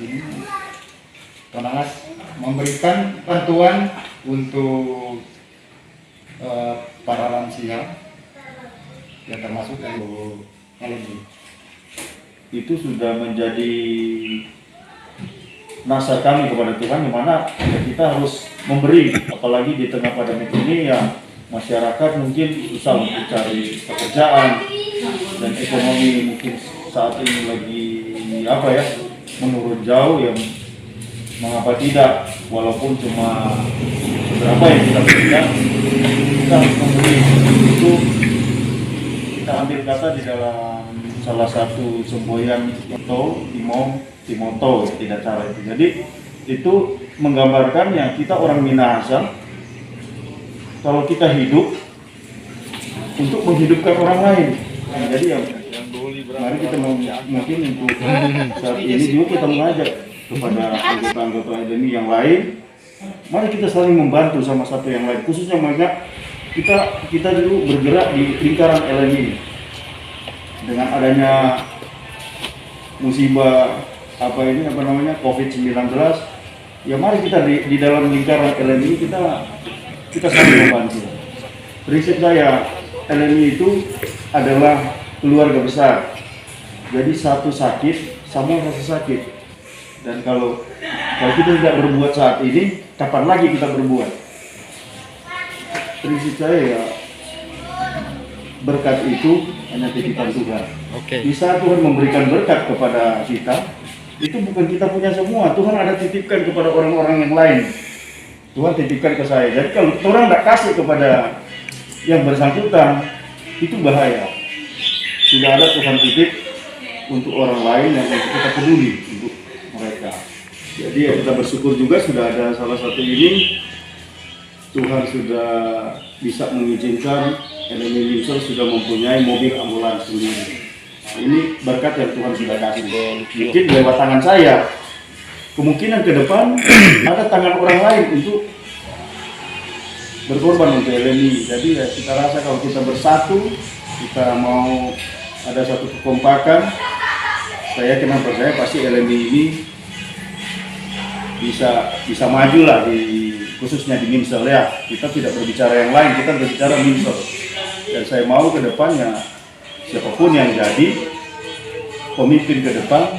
ini Tonas memberikan bantuan untuk para lansia yang termasuk LMI. Itu sudah menjadi nasar kami kepada Tuhan, di mana kita harus memberi, apalagi di tengah pandemi ini yang masyarakat mungkin susah untuk cari pekerjaan dan ekonomi mungkin saat ini lagi menurun jauh. Yang mengapa tidak, walaupun cuma berapa yang kita berikan, kita harus memberi. Itu kita ambil kata di dalam salah satu semboyan Timoto tidak cara itu. Jadi itu menggambarkan yang kita orang Minahasa, kalau kita hidup untuk menghidupkan orang lain. Nah, jadi mari kita mungkin untuk saat ini juga kita mengajak kepada anggota-anggota LMI yang lain, mari kita saling membantu sama satu yang lain. Khususnya mereka kita dulu bergerak di lingkaran LMI dengan adanya musibah COVID-19. Ya mari kita di dalam lingkaran LMI kita saling membantu. Prinsip saya, LMI itu adalah keluarga besar. Jadi satu sakit, sama rasa sakit. Dan kalau kita tidak berbuat saat ini, kapan lagi kita berbuat? Prinsip saya ya, berkat itu hanya titipan Tuhan. Bisa Tuhan memberikan berkat kepada kita, itu bukan kita punya semua. Tuhan ada titipkan kepada orang-orang yang lain. Tuhan titipkan ke saya. Jadi kalau orang tidak kasih kepada yang bersangkutan, itu bahaya. Sudah ada Tuhan titip untuk orang lain yang kita peduli untuk mereka. Jadi ya kita bersyukur juga sudah ada salah satu ini. Tuhan sudah bisa mengizinkan LMI Windsor sudah mempunyai mobil ambulans sendiri. Nah, ini berkat yang Tuhan sudah kasih. Mungkin lewat tangan saya, kemungkinan ke depan ada tangan orang lain untuk berkorban untuk LMI. Jadi ya kita rasa kalau kita bersatu, kita mau ada satu kekompakan, saya percaya pasti LMI ini bisa maju lah, khususnya di Minsel ya. Kita tidak berbicara yang lain, kita berbicara Minsel. Dan saya mau ke depannya siapapun yang jadi pemimpin ke depan,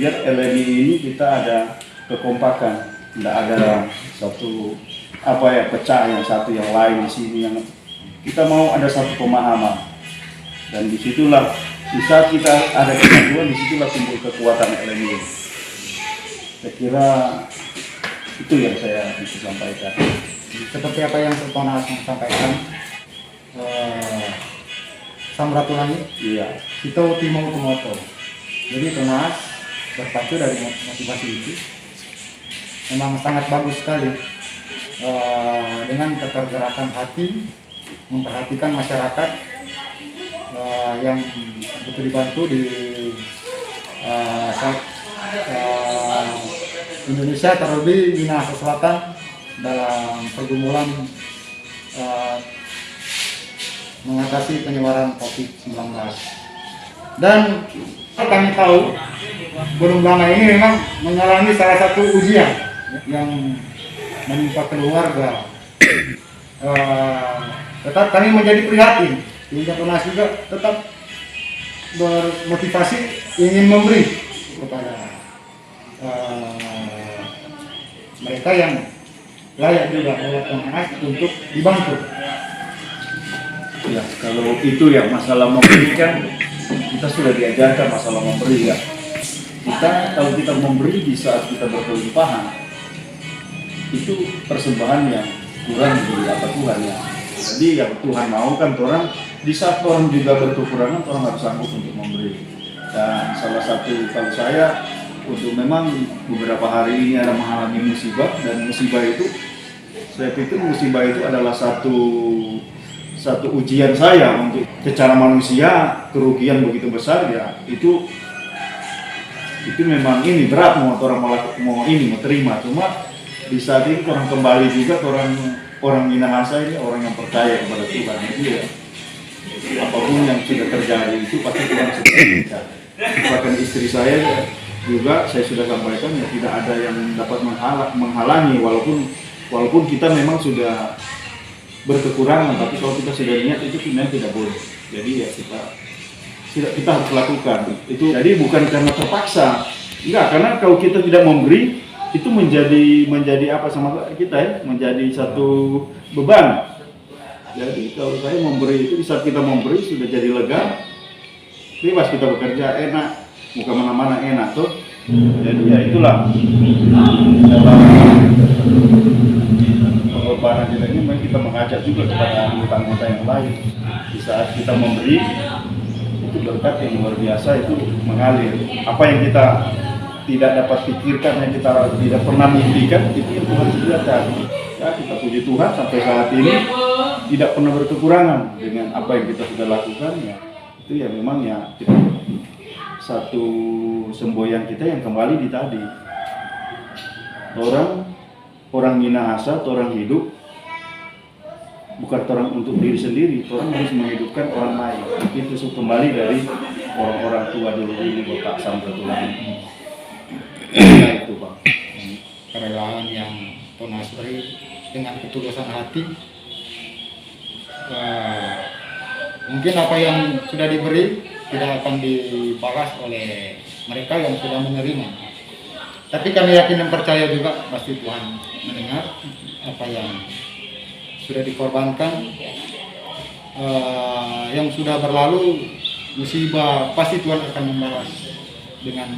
biar LMI ini kita ada kekompakan, tidak ada satu pecah yang satu yang lain di sini. Yang kita mau ada satu pemahaman, dan disitulah bisa kita ada kesatuan, disitulah timbul kekuatan LMI. Saya kira itu yang saya bisa sampaikan. Seperti apa yang Tonas sampaikan, Samratulangi, iya. Itu Timoto. Jadi Tonas berpacu dari motivasi itu memang sangat bagus sekali, dengan ketergerakan hati memperhatikan masyarakat yang butuh dibantu di Indonesia, terlebih Minahasa Selatan dalam pergumulan mengatasi penyebaran COVID-19. Dan kami tahu Gunung Blana ini memang mengalami salah satu ujian yang menimpa keluarga. Tetap kami menjadi prihatin, sehingga Tonas juga tetap bermotivasi ingin memberi kepada mereka yang layak juga oleh Tonas untuk dibantu. Ya, kalau itu ya masalah memberi kan kita sudah diajarkan masalah memberi ya. Kalau kita memberi di saat kita berkelimpahan, itu persembahan yang kurang dari apa Tuhan ya. Jadi yang Tuhan mau kan orang di saat orang juga berkekurangan, orang harus sanggup untuk memberi. Dan salah satu kalau saya untuk memang beberapa hari ini ada mengalami musibah, dan musibah itu saya pikir musibah itu adalah satu ujian saya untuk secara manusia. Kerugian begitu besar ya, itu memang ini berat mau terima. Cuma di saat ini orang kembali juga orang Minahasa ini orang yang percaya kepada Tuhan. Jadi ya apapun yang sudah terjadi itu pasti Tuhan sudah bisa. Bahkan istri saya juga saya sudah sampaikan ya tidak ada yang dapat menghalangi walaupun kita memang sudah berkekurangan, tapi kalau kita sudah niat itu sebenarnya tidak boleh. Jadi ya kita harus lakukan itu. Jadi bukan karena terpaksa, enggak, karena kalau kita tidak memberi itu menjadi apa sama kita ya, menjadi satu beban. Jadi kalau saya memberi itu, di saat kita memberi sudah jadi lega, bebas kita bekerja enak, mau kemana-mana enak tuh. Jadi ya itulah dalam pengorbanan kita ini, memang kita mengajak juga kepada anggota-anggota yang lain. Di saat kita memberi itu berkat yang luar biasa itu mengalir. Apa yang kita tidak dapat pikirkan, yang kita tidak pernah mimpikan, itu yang Tuhan sediakan. Ya, kita puji Tuhan sampai saat ini tidak pernah berkekurangan dengan apa yang kita sudah lakukan ya. Itu ya memang ya satu semboyan kita yang kembali di tadi. Orang minahasa, orang hidup bukan orang untuk diri sendiri, orang harus menghidupkan orang lain. Itu kembali dari orang-orang tua dulu ini, Bapak Samratullah. Nah, itu Pak. Kerelaan yang Tunas beri dengan ketulusan hati, mungkin apa yang sudah diberi tidak akan dibalas oleh mereka yang sudah menerima. Tapi kami yakin dan percaya juga pasti Tuhan mendengar apa yang sudah dikorbankan, yang sudah berlalu musibah, pasti Tuhan akan membalas dengan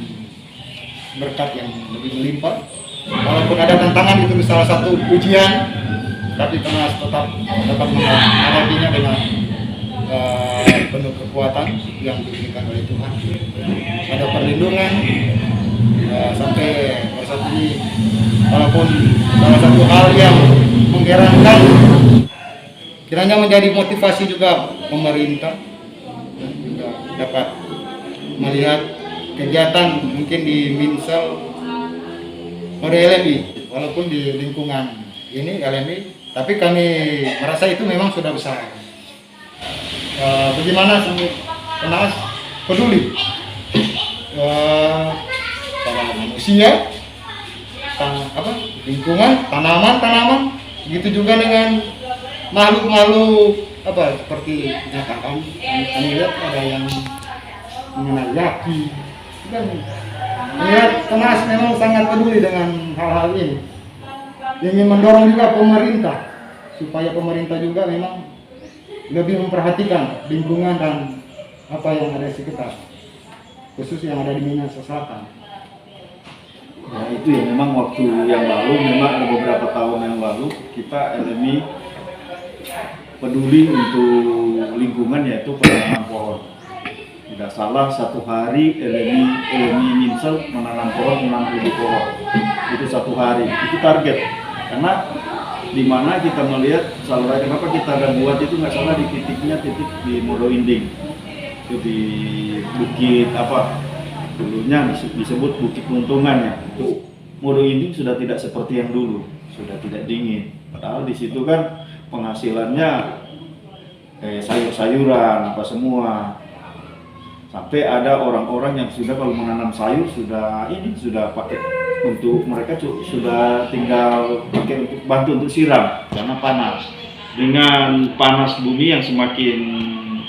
berkat yang lebih melimpah. Walaupun ada tantangan, itu salah satu ujian, tapi Tunas tetap dapat menghadapinya dengan penuh kekuatan yang diberikan oleh Tuhan. Ada perlindungan sampai pada saat ini, walaupun salah satu hal yang mengherankan, kiranya menjadi motivasi juga pemerintah juga dapat melihat kegiatan mungkin di Minsel oleh LMI, walaupun di lingkungan ini LMI, tapi kami merasa itu memang sudah besar. Bagaimana Tunas peduli pada manusia, lingkungan, tanaman, begitu juga dengan makhluk-makhluk seperti misalkan kami lihat ada yang mengenal yaki, dan melihat Tunas memang sangat peduli dengan hal-hal ini. Ingin mendorong juga pemerintah supaya pemerintah juga memang lebih memperhatikan lingkungan dan apa yang ada di sekitar, khusus yang ada di Minahasa Selatan. Ya itu ya, memang waktu yang lalu, memang ada beberapa tahun yang lalu kita LMI peduli untuk lingkungan, yaitu penanaman pohon. Tidak salah, satu hari LMI Minsel menanam pohon 60 pohon. Itu satu hari, itu target. Karena di mana kita melihat saluran, kenapa kita ada buat itu nggak salah di titiknya, titik di Moro Inding. Itu di bukit dulunya disebut Bukit Keluntungan ya. Itu Moro Inding sudah tidak seperti yang dulu, sudah tidak dingin. Padahal di situ kan penghasilannya sayur-sayuran apa semua. Sampai ada orang-orang yang sudah kalau menanam sayur sudah pakai untuk mereka sudah tinggal pakai untuk bantu untuk siram karena panas. Dengan panas bumi yang semakin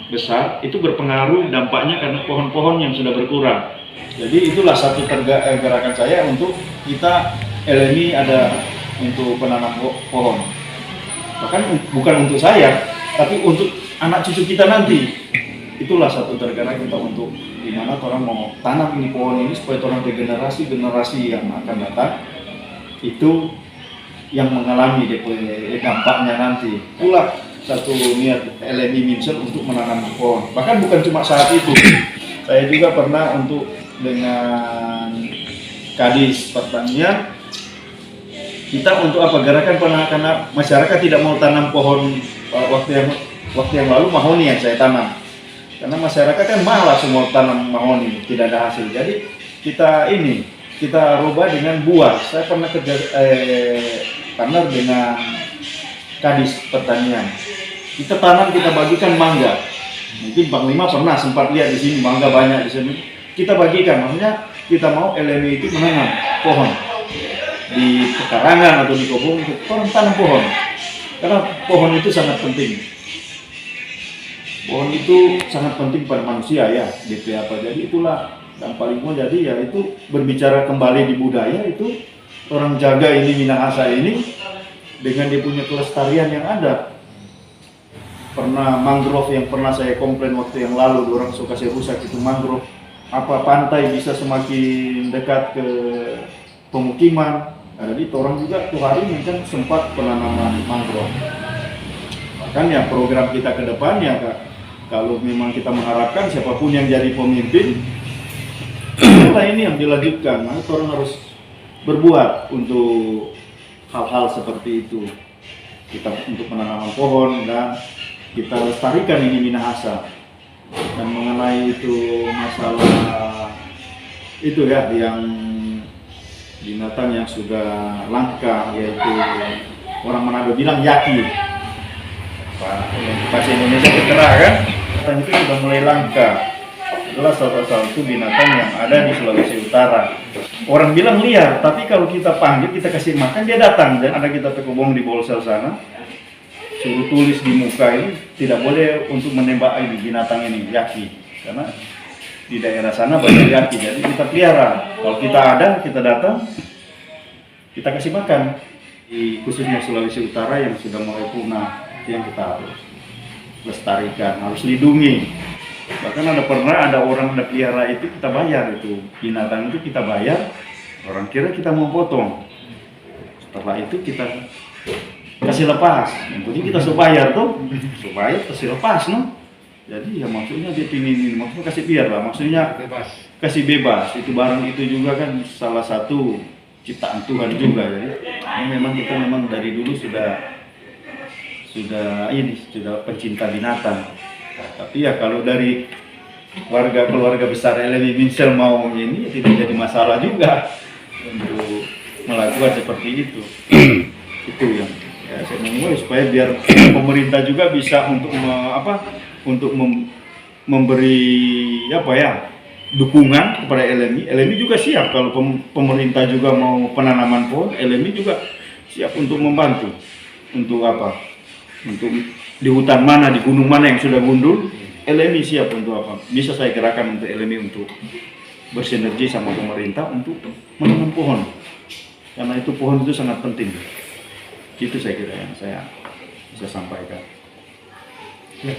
besar itu berpengaruh dampaknya karena pohon-pohon yang sudah berkurang. Jadi itulah satu gerakan saya untuk kita LMI ada untuk penanam pohon. Bahkan bukan untuk saya, tapi untuk anak cucu kita nanti. Itulah satu gerakan kita untuk dimana orang mau tanam ini pohon ini supaya orang generasi yang akan datang itu yang mengalami dampaknya nanti. Itulah satu niat LMI Minsel untuk menanam pohon. Bahkan bukan cuma saat itu, saya juga pernah untuk dengan Kadis Pertanian kita untuk gerakan karena masyarakat tidak mau tanam pohon waktu yang lalu mahoni yang saya tanam. Karena masyarakat kan malas semua tanam mahoni, tidak ada hasil. Jadi kita rubah dengan buah. Saya pernah kerja partner dengan Kadis Pertanian. Kita tanam, kita bagikan mangga. Mungkin Panglima pernah sempat lihat di sini mangga banyak di sini. Kita bagikan, maksudnya kita mau LMI itu menanam pohon di pekarangan atau di kebun, orang tanam pohon karena pohon itu sangat penting. Pohon itu sangat penting pada manusia ya, gitu apa. Jadi itulah yang paling mau jadi ya itu berbicara kembali di budaya itu orang jaga ini Minahasa ini dengan dia punya kelestarian yang ada. Pernah mangrove yang pernah saya komplain waktu yang lalu orang suka saya rusak itu mangrove. Apa pantai bisa semakin dekat ke pemukiman. Jadi orang juga tuh hari ini kan sempat penanaman mangrove. Makanya program kita ke depannya Kak, kalau memang kita mengharapkan siapapun yang jadi pemimpin, nah ini yang dilanjutkan. Nah, orang harus berbuat untuk hal-hal seperti itu. Kita untuk penanaman pohon dan kita lestarikan ini Minahasa. Dan mengenai itu masalah itu ya yang binatang yang sudah langka yaitu orang Manado bilang yaki. Bahasa Indonesia ketera kan? Binatang itu sudah mulai langka. Adalah salah satu binatang yang ada di Sulawesi Utara. Orang bilang liar, tapi kalau kita panggil, kita kasih makan, dia datang. Dan ada kita tekobong di Bolsel sana, suruh tulis di muka ini, tidak boleh untuk menembak ini binatang ini, yaki. Karena di daerah sana banyak yaki, jadi kita pelihara. Kalau kita ada, kita datang, kita kasih makan. Di khususnya Sulawesi Utara yang sudah mulai punah, itu yang kita harus lestarikan, harus lindungi. Bahkan ada orang ada pelihara itu kita bayar itu binatang itu kita bayar, orang kira kita mau potong. Setelah itu kita kasih lepas. Yang penting kita supaya tuh supaya kasih lepas no. Jadi ya maksudnya dia pingin maksudnya kasih biar lah, maksudnya Bebas. kasih bebas. Itu barang itu juga kan salah satu ciptaan Tuhan juga. Jadi ini memang kita memang dari dulu sudah pencinta binatang. Tapi ya kalau dari keluarga besar LMI Minsel mau ini tidak jadi masalah juga untuk melakukan seperti itu. Itu yang ya, saya mau supaya biar pemerintah juga bisa untuk memberi dukungan kepada LMI. LMI juga siap kalau pemerintah juga mau penanaman pohon, LMI juga siap untuk membantu. Untuk apa? Untuk di hutan mana, di gunung mana yang sudah gundul, LMI siap untuk apa? Bisa saya gerakan untuk LMI untuk bersinergi sama pemerintah untuk menanam pohon. Karena itu pohon itu sangat penting. Itu saya kira yang saya bisa sampaikan.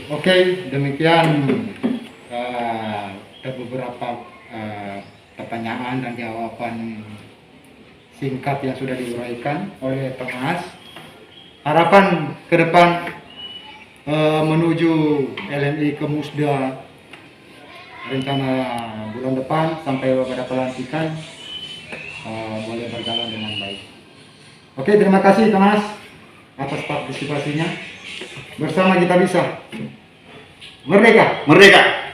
Oke, demikian ada beberapa pertanyaan dan jawaban singkat yang sudah diuraikan oleh Thomas. Harapan ke depan menuju LMI ke Musda rencana bulan depan sampai pada pelantikan boleh berjalan dengan baik. Oke, terima kasih Thomas atas partisipasinya. Bersama kita bisa merdeka. Merdeka.